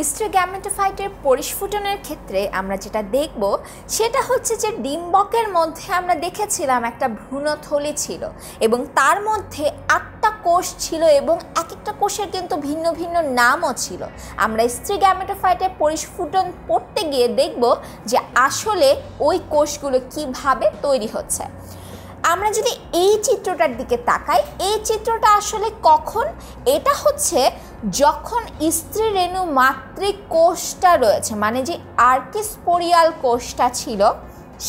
স্ত্রী গ্যামেটোফাইটের পরিস্ফুটনের ক্ষেত্রে আমরা যেটা দেখব সেটা হচ্ছে যে ডিম্বকের মধ্যে আমরা দেখেছিলাম একটা ভ্রূণথলি ছিল এবং তার মধ্যে 8টা কোষ ছিল এবং এক একটা কোষের কিন্তু ভিন্ন ভিন্ন নামও ছিল। আমরা স্ত্রী গ্যামেটোফাইটের পরিস্ফুটন পড়তে গিয়ে দেখব যে আসলে ওই কোষগুলো কিভাবে তৈরি হচ্ছে। আমরা যদি এই চিত্রটার দিকে তাকাই, এই চিত্রটা আসলে কখন, এটা হচ্ছে যখন স্ত্রী রেণু মাতৃক কোষটা রয়েছে, মানে যে আর্কিস্পোরিয়াল কোষটা ছিল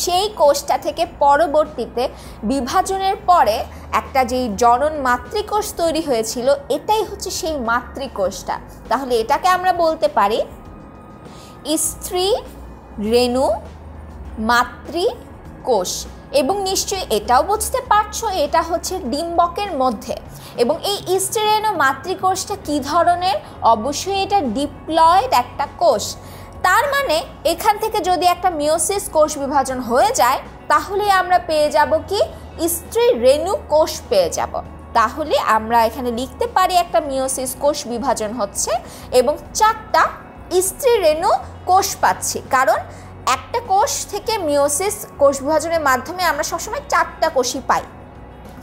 সেই কোষটা থেকে পরবর্তীতে বিভাজনের পরে একটা যেই জনন মাতৃকোষ তৈরি হয়েছিল, এটাই হচ্ছে সেই মাতৃকোষটা। তাহলে এটাকে আমরা বলতে পারি স্ত্রী রেণু মাতৃকোষ। এবং নিশ্চয়ই এটাও বুঝতে পারছো এটা হচ্ছে ডিম্বকের মধ্যে। এবং এই স্ত্রী রেণু মাতৃকোষটা কী ধরনের? অবশ্যই এটা ডিপ্লয়েড একটা কোষ। তার মানে এখান থেকে যদি একটা মিওসিস কোষ বিভাজন হয়ে যায় তাহলে আমরা পেয়ে যাব কি? স্ত্রী রেণু কোষ পেয়ে যাব। তাহলে আমরা এখানে লিখতে পারি একটা মিওসিস কোষ বিভাজন হচ্ছে এবং 4টা স্ত্রী রেণু কোষ পাচ্ছি, কারণ একটা কোষ থেকে মিওসিস কোষ বিভাজনের মাধ্যমে আমরা সবসময় 4টা কোষই পাই।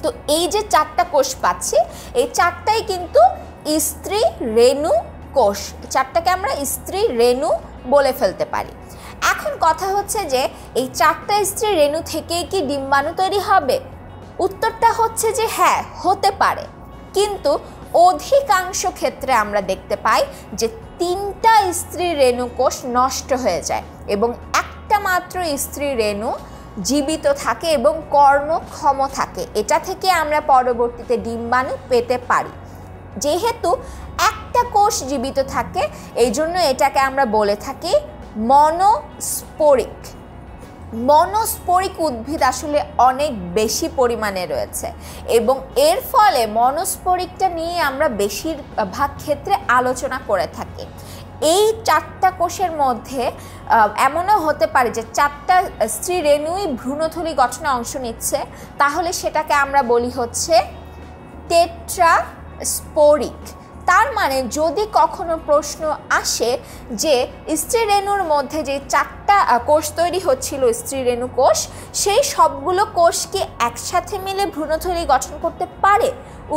তো এই যে 4টা কোষ পাচ্ছি, এই 4টাই কিন্তু স্ত্রী রেণু কোষ। 4টাকে আমরা স্ত্রী রেণু বলে ফেলতে পারি। এখন কথা হচ্ছে যে এই 4টা স্ত্রী রেণু থেকে কি ডিম্বাণু তৈরি হবে? উত্তরটা হচ্ছে যে হ্যাঁ, হতে পারে, কিন্তু অধিকাংশ ক্ষেত্রে আমরা দেখতে পাই যে 3টা স্ত্রী রেণু কোষ নষ্ট হয়ে যায় এবং একটা মাত্র স্ত্রী রেণু জীবিত থাকে এবং কর্মক্ষম থাকে। এটা থেকে আমরা পরবর্তীতে ডিম্বাণু পেতে পারি। যেহেতু একটা কোষ জীবিত থাকে এই জন্য এটাকে আমরা বলে থাকি মনোস্পোরিক। মনোস্পোরিক উদ্ভিদ আসলে অনেক বেশি পরিমাণে রয়েছে এবং এর ফলে মনোস্পোরিকটা নিয়ে আমরা বেশিরভাগ ক্ষেত্রে আলোচনা করে থাকি। এই 4টা কোষের মধ্যে এমনও হতে পারে যে 4টা স্ত্রী রেণুই ভ্রূণথলি গঠনে অংশ নিচ্ছে, তাহলে সেটাকে আমরা বলি হচ্ছে টেট্রাস্পোরিক। তার মানে যদি কখনো প্রশ্ন আসে যে স্ত্রী রেণুর মধ্যে যে 4টা কোষ তৈরি হচ্ছিল স্ত্রী রেণু কোষ, সেই সবগুলো কোষ কি একসাথে মিলে ভ্রূণথলি গঠন করতে পারে?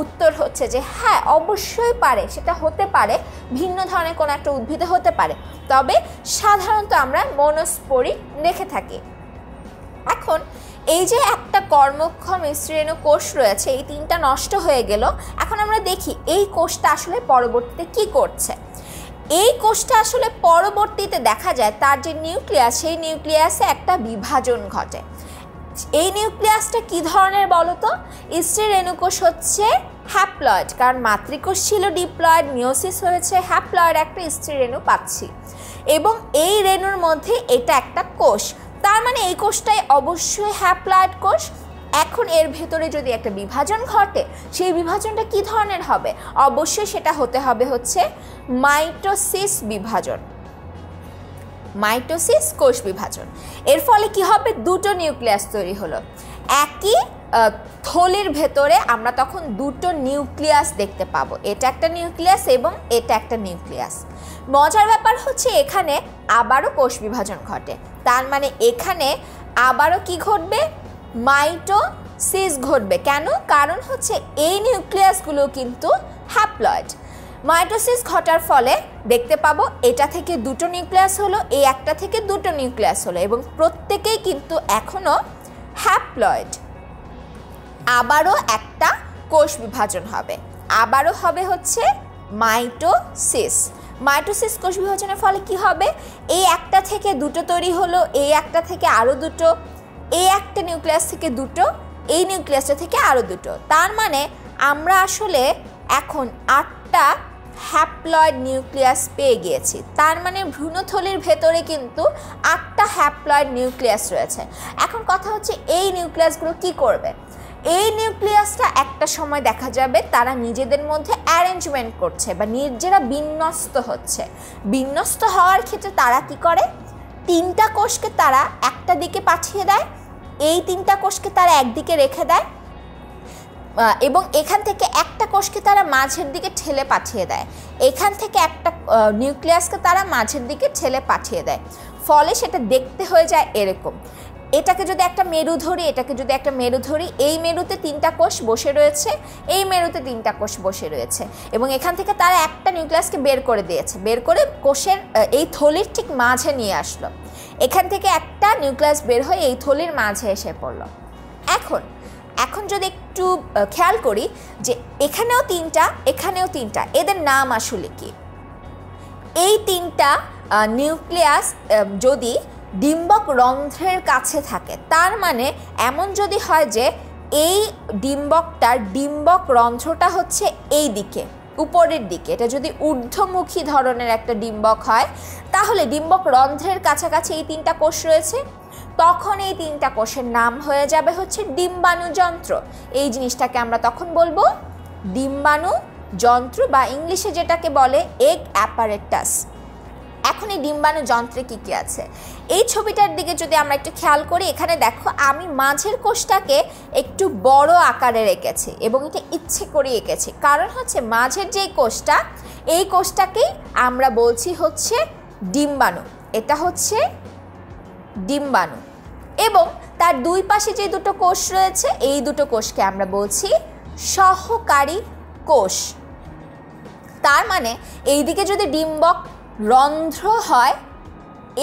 উত্তর হচ্ছে যে হ্যাঁ, অবশ্যই পারে। সেটা হতে পারে ভিন্ন ধরনের কোনো একটা উদ্ভিদে হতে পারে, তবে সাধারণত আমরা মনোস্পোরিক দেখে থাকি। এখন এই যে একটা কর্মক্ষম স্ত্রী রেণু কোষ রয়েছে, এই 3টা নষ্ট হয়ে গেল। এখন আমরা দেখি এই কোষটা আসলে পরবর্তীতে কি করছে। এই কোষটা আসলে পরবর্তীতে দেখা যায় তার যে নিউক্লিয়াস, সেই নিউক্লিয়াসে একটা বিভাজন ঘটে। এই নিউক্লিয়াসটা কি ধরনের বলো তো? স্ত্রী রেণু কোষ হচ্ছে হ্যাপ্লয়েড, কারণ মাতৃকোষ ছিল ডিপ্লয়েড, মিওসিস হয়েছে, হ্যাপ্লয়েড একটা স্ত্রী রেণু পাচ্ছি এবং এই রেণুর মধ্যে এটা একটা কোষ। তার মানে এই কোষটাই অবশ্যই হ্যাপ্লয়েড কোষ। এখন এর ভেতরে যদি একটা বিভাজন ঘটে, সেই বিভাজনটা কি ধরনের হবে? অবশ্যই সেটা হতে হবে হচ্ছে মাইটোসিস বিভাজন, মাইটোসিস কোষ বিভাজন। এর ফলে কি হবে? 2টো নিউক্লিয়াস তৈরি হলো। একই থলির ভেতরে আমরা তখন 2টো নিউক্লিয়াস দেখতে পাবো, এটা একটা নিউক্লিয়াস এবং এটা একটা নিউক্লিয়াস। মজার ব্যাপার হচ্ছে এখানে আবারও কোষ বিভাজন ঘটে। তার মানে এখানে আবারও কি ঘটবে? মাইটোসিস ঘটবে। কেন? কারণ হচ্ছে এই নিউক্লিয়াসগুলো কিন্তু হ্যাপ্লয়েড। মাইটোসিস ঘটার ফলে দেখতে পাবো এটা থেকে 2টো নিউক্লিয়াস হলো, এই একটা থেকে 2টো নিউক্লিয়াস হলো এবং প্রত্যেকেই কিন্তু এখনও হ্যাপ্লয়েড। আবারও একটা কোষ বিভাজন হবে, আবারও হবে হচ্ছে মাইটোসিস। মাইটোসিস কোষ বিভাজনের ফলে কি হবে? এই একটা থেকে 2টো তৈরি হলো, এই একটা থেকে আরও 2টো, এই একটা নিউক্লিয়াস থেকে 2টো, এই নিউক্লিয়াসটা থেকে আরও 2টো। তার মানে আমরা আসলে এখন 8টা হ্যাপ্লয়েড নিউক্লিয়াস পেয়ে গিয়েছি। তার মানে ভ্রূণথলির ভেতরে কিন্তু 8টা হ্যাপ্লয়েড নিউক্লিয়াস রয়েছে। এখন কথা হচ্ছে এই নিউক্লিয়াসগুলো কি করবে? এই নিউক্লিয়াসটা একটা সময় দেখা যাবে তারা নিজেদের মধ্যে অ্যারেঞ্জমেন্ট করছে বা নিজেরা বিন্যস্ত হচ্ছে। বিন্যস্ত হওয়ার ক্ষেত্রে তারা কি করে? 3টা কোষকে তারা একটা দিকে পাঠিয়ে দেয়, এই 3টা কোষকে তারা একদিকে রেখে দেয়, এবং এখান থেকে একটা কোষকে তারা মাঝের দিকে ঠেলে পাঠিয়ে দেয়, এখান থেকে একটা নিউক্লিয়াসকে তারা মাঝের দিকে ঠেলে পাঠিয়ে দেয়, ফলে সেটা দেখতে হয়ে যায় এরকম। এটাকে যদি একটা মেরু ধরি, এটাকে যদি একটা মেরু ধরি, এই মেরুতে 3টা কোষ বসে রয়েছে, এই মেরুতে 3টা কোষ বসে রয়েছে, এবং এখান থেকে তারা একটা নিউক্লিয়াসকে বের করে দিয়েছে, বের করে কোষের এই থলির ঠিক মাঝে নিয়ে আসলো, এখান থেকে একটা নিউক্লিয়াস বের হয়ে এই থলির মাঝে এসে পড়লো। এখন যদি একটু খেয়াল করি যে এখানেও 3টা, এখানেও 3টা, এদের নাম আসলে কি? এই 3টা নিউক্লিয়াস যদি ডিম্বক রন্ধ্রের কাছে থাকে, তার মানে এমন যদি হয় যে এই ডিম্বক রন্ধ্রটা হচ্ছে এই দিকে, উপরের দিকে, এটা যদি ঊর্ধ্বমুখী ধরনের একটা ডিম্বক হয়, তাহলে ডিম্বক রন্ধ্রের কাছাকাছি এই 3টা কোষ রয়েছে, তখন এই 3টা কোষের নাম হয়ে যাবে হচ্ছে ডিম্বাণু যন্ত্র। এই জিনিসটাকে আমরা তখন বলবো ডিম্বাণু যন্ত্র, বা ইংলিশে যেটাকে বলে এগ অ্যাপারেটাস। এখন এই ডিম্বাণু যন্ত্রে কি কি আছে, এই ছবিটার দিকে যদি আমরা একটু খেয়াল করি, এখানে দেখো আমি মাঝের কোষটাকে একটু বড় আকারে রেখেছি, এবং এটা ইচ্ছে করে এঁকেছি, কারণ হচ্ছে মাঝের যেই কোষটা, এই কোষটাকেই আমরা বলছি হচ্ছে ডিম্বাণু, এটা হচ্ছে ডিম্বাণু, এবং তার দুই পাশে যে দুটো কোষ রয়েছে, এই দুটো কোষকে আমরা বলছি সহকারী কোষ। তার মানে এইদিকে যদি ডিম্বক রন্ধ্র হয়,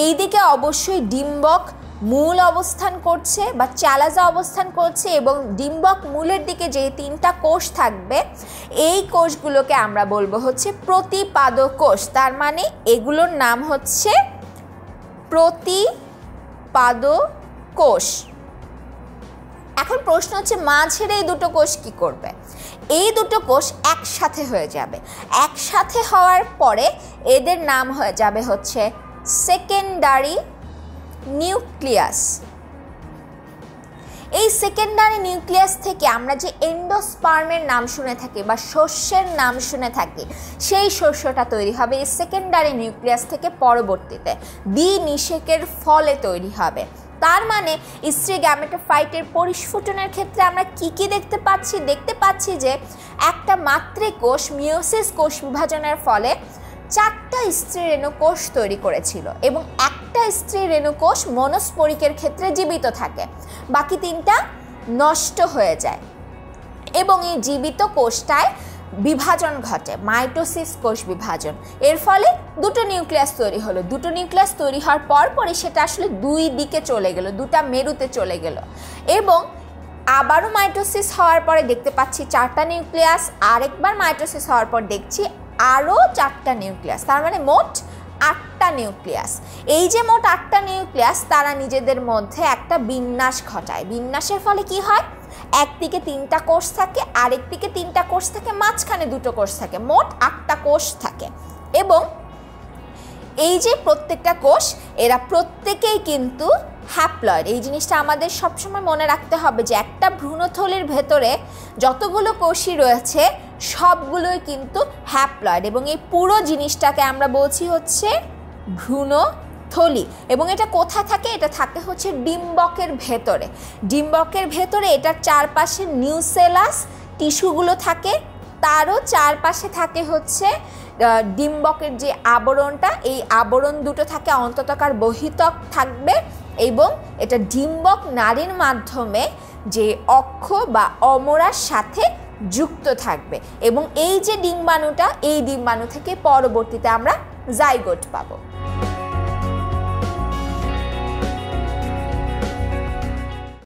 এইদিকে অবশ্যই ডিম্বক মূল অবস্থান করছে বা চালাজা অবস্থান করছে, এবং ডিম্বক মূলের দিকে যে 3টা কোষ থাকবে, এই কোষগুলোকে আমরা বলবো হচ্ছে প্রতিপাদ কোষ। তার মানে এগুলোর নাম হচ্ছে প্রতিপাদ কোষ। এখন প্রশ্ন হচ্ছে মাঝের এই দুটো কোষ কি করবে? এই দুটো কোষ একসাথে হয়ে যাবে, একসাথে হওয়ার পরে এদের নাম হয়ে যাবে হচ্ছে সেকেন্ডারি নিউক্লিয়াস। এই সেকেন্ডারি নিউক্লিয়াস থেকে আমরা যে এন্ডোস্পার্মের নাম শুনে থাকি বা শস্যের নাম শুনে থাকি, সেই শস্যটা তৈরি হবে এই সেকেন্ডারি নিউক্লিয়াস থেকে, পরবর্তীতে দ্বিনিষেকের ফলে তৈরি হবে। তার মানে স্ত্রী গ্যামেটোফাইটের পরিস্ফুটনের ক্ষেত্রে আমরা কি দেখতে পাচ্ছি যে একটা মাতৃকোষ মিয়োসিস কোষ বিভাজনের ফলে 4টা স্ত্রী রেণুকোষ তৈরি করেছিল, এবং একটা স্ত্রী রেণুকোষ মনস্পরিকের ক্ষেত্রে জীবিত থাকে, বাকি 3টা নষ্ট হয়ে যায়, এবং এই জীবিত কোষটায় বিভাজন ঘটে, মাইটোসিস কোষ বিভাজন। এর ফলে দুটো নিউক্লিয়াস তৈরি হলো, দুটো নিউক্লিয়াস তৈরি হওয়ার পরে সেটা আসলে দুই দিকে চলে গেল, দুটা মেরুতে চলে গেল, এবং আবারও মাইটোসিস হওয়ার পরে দেখতে পাচ্ছি 4টা নিউক্লিয়াস, আরেকবার মাইটোসিস হওয়ার পর দেখছি আরও 4টা নিউক্লিয়াস, তার মানে মোট 8টা নিউক্লিয়াস। এই যে মোট 8টা নিউক্লিয়াস, তারা নিজেদের মধ্যে একটা বিন্যাস ঘটায়। বিন্যাসের ফলে কি হয়? একদিকে 3টা কোষ থাকে, আরেকদিকে 3টা কোষ থাকে, মাঝখানে 2টো কোষ থাকে, মোট 8টা কোষ থাকে। এবং এই যে প্রত্যেকটা কোষ, এরা প্রত্যেকেই কিন্তু হ্যাপ্লয়েড। এই জিনিসটা আমাদের সবসময় মনে রাখতে হবে যে একটা ভ্রূণথলির ভেতরে যতগুলো কোষই রয়েছে সবগুলোই কিন্তু হ্যাপ্লয়েড, এবং এই পুরো জিনিসটাকে আমরা বলছি হচ্ছে ভ্রূণথলি। এবং এটা কোথায় থাকে? এটা থাকে হচ্ছে ডিম্বকের ভেতরে। ডিম্বকের ভেতরে এটার চারপাশে নিউসেলাস টিস্যুগুলো থাকে, তারও চারপাশে থাকে হচ্ছে ডিম্বকের যে আবরণটা, এই আবরণ দুটো থাকে, অন্ততকার বহিতক থাকবে, এবং এটা ডিম্বক নাড়ির মাধ্যমে যে অক্ষ বা অমরার সাথে যুক্ত থাকবে, এবং এই যে ডিম্বাণুটা, এই ডিম্বাণু থেকে পরবর্তীতে আমরা জাইগোট পাবো।